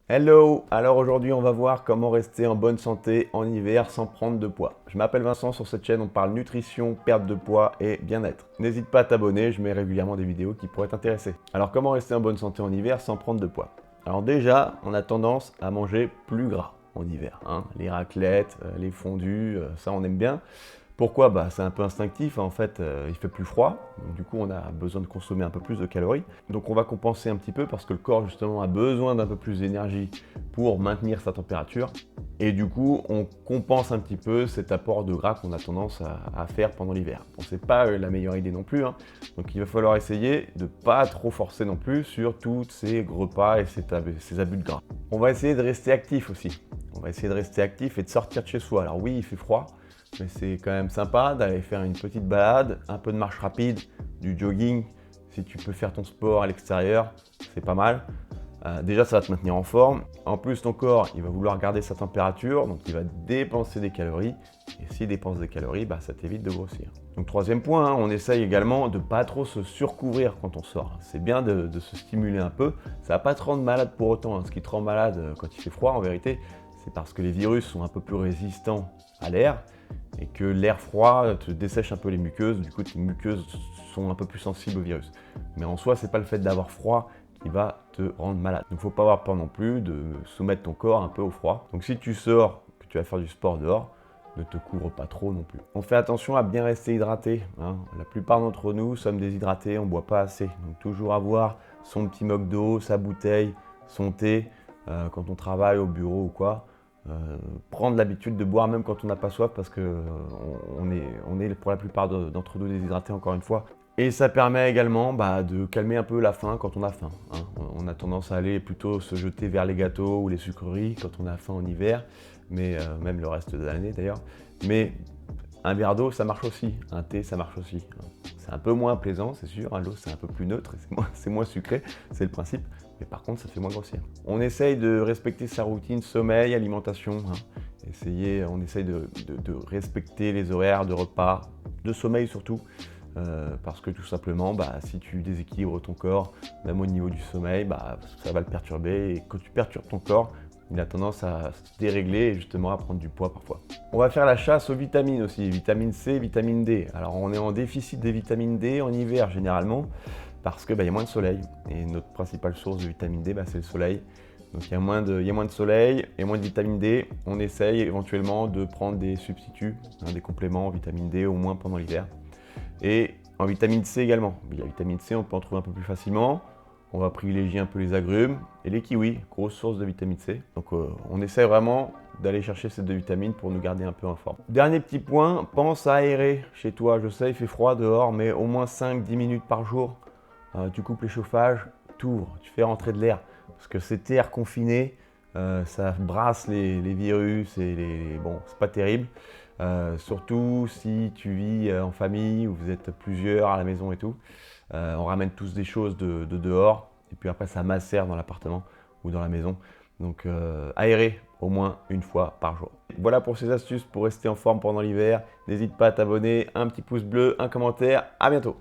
Hello! Alors aujourd'hui on va voir comment rester en bonne santé en hiver sans prendre de poids. Je m'appelle Vincent, sur cette chaîne on parle nutrition, perte de poids et bien-être. N'hésite pas à t'abonner, je mets régulièrement des vidéos qui pourraient t'intéresser. Alors comment rester en bonne santé en hiver sans prendre de poids? Alors déjà, on a tendance à manger plus gras en hiver, hein. Les raclettes, les fondus, ça on aime bien. Pourquoi? Bah, c'est un peu instinctif, hein. En fait, il fait plus froid, donc du coup on a besoin de consommer un peu plus de calories. Donc on va compenser un petit peu parce que le corps justement a besoin d'un peu plus d'énergie pour maintenir sa température. Et du coup on compense un petit peu cet apport de gras qu'on a tendance à faire pendant l'hiver. Bon, c'est pas la meilleure idée non plus, hein. Donc il va falloir essayer de pas trop forcer non plus sur tous ces repas et ces abus de gras. On va essayer de rester actif aussi. On va essayer de rester actif et de sortir de chez soi. Alors oui, il fait froid, mais c'est quand même sympa d'aller faire une petite balade, un peu de marche rapide, du jogging. Si tu peux faire ton sport à l'extérieur, c'est pas mal. Déjà, ça va te maintenir en forme. En plus, ton corps, il va vouloir garder sa température, donc il va dépenser des calories. Et s'il dépense des calories, bah, ça t'évite de grossir. Donc troisième point, hein, on essaye également de ne pas trop se surcouvrir quand on sort. C'est bien de se stimuler un peu. Ça ne va pas te rendre malade pour autant, hein. Ce qui te rend malade quand il fait froid, en vérité, c'est parce que les virus sont un peu plus résistants à l'air et que l'air froid te dessèche un peu les muqueuses. Du coup, tes muqueuses sont un peu plus sensibles au virus. Mais en soi, c'est pas le fait d'avoir froid qui va te rendre malade. Donc, faut pas avoir peur non plus de soumettre ton corps un peu au froid. Donc, si tu sors, que tu vas faire du sport dehors, ne te couvre pas trop non plus. On fait attention à bien rester hydraté, hein. La plupart d'entre nous sommes déshydratés, on ne boit pas assez. Donc toujours avoir son petit mug d'eau, sa bouteille, son thé, quand on travaille au bureau ou quoi. Prendre l'habitude de boire même quand on n'a pas soif parce que on est pour la plupart d'entre nous déshydratés encore une fois. Et ça permet également de calmer un peu la faim quand on a faim, hein. On a tendance à aller plutôt se jeter vers les gâteaux ou les sucreries quand on a faim en hiver, mais même le reste de l'année d'ailleurs. Mais un verre d'eau, ça marche aussi. Un thé, ça marche aussi, hein. C'est un peu moins plaisant, c'est sûr, hein. L'eau, c'est un peu plus neutre, c'est moins sucré, c'est le principe. Mais par contre, ça fait moins grossir. On essaye de respecter sa routine sommeil, alimentation, hein. On essaye de respecter les horaires de repas, de sommeil surtout. Parce que tout simplement, si tu déséquilibres ton corps, même au niveau du sommeil, ça va le perturber. Et quand tu perturbes ton corps, il a tendance à se dérégler et justement à prendre du poids parfois. On va faire la chasse aux vitamines aussi, vitamine C, vitamine D. Alors on est en déficit de vitamine D en hiver généralement parce qu'il y a moins de soleil. Et notre principale source de vitamine D, c'est le soleil. Donc il y a moins de soleil et moins de vitamine D. On essaye éventuellement de prendre des substituts, hein, des compléments en vitamine D au moins pendant l'hiver. Et en vitamine C également. La vitamine C, on peut en trouver un peu plus facilement. On va privilégier un peu les agrumes et les kiwis, grosse source de vitamine C. Donc on essaie vraiment d'aller chercher ces deux vitamines pour nous garder un peu en forme. Dernier petit point, pense à aérer chez toi. Je sais, il fait froid dehors, mais au moins 5-10 minutes par jour. Tu coupes les chauffages, t'ouvres, tu fais rentrer de l'air. Parce que cet air confiné, ça brasse les virus et bon, c'est pas terrible. Surtout si tu vis en famille ou vous êtes plusieurs à la maison et tout. On ramène tous des choses de dehors et puis après ça macère dans l'appartement ou dans la maison. Donc aérer au moins une fois par jour. Voilà pour ces astuces pour rester en forme pendant l'hiver. N'hésite pas à t'abonner, un petit pouce bleu, un commentaire. À bientôt.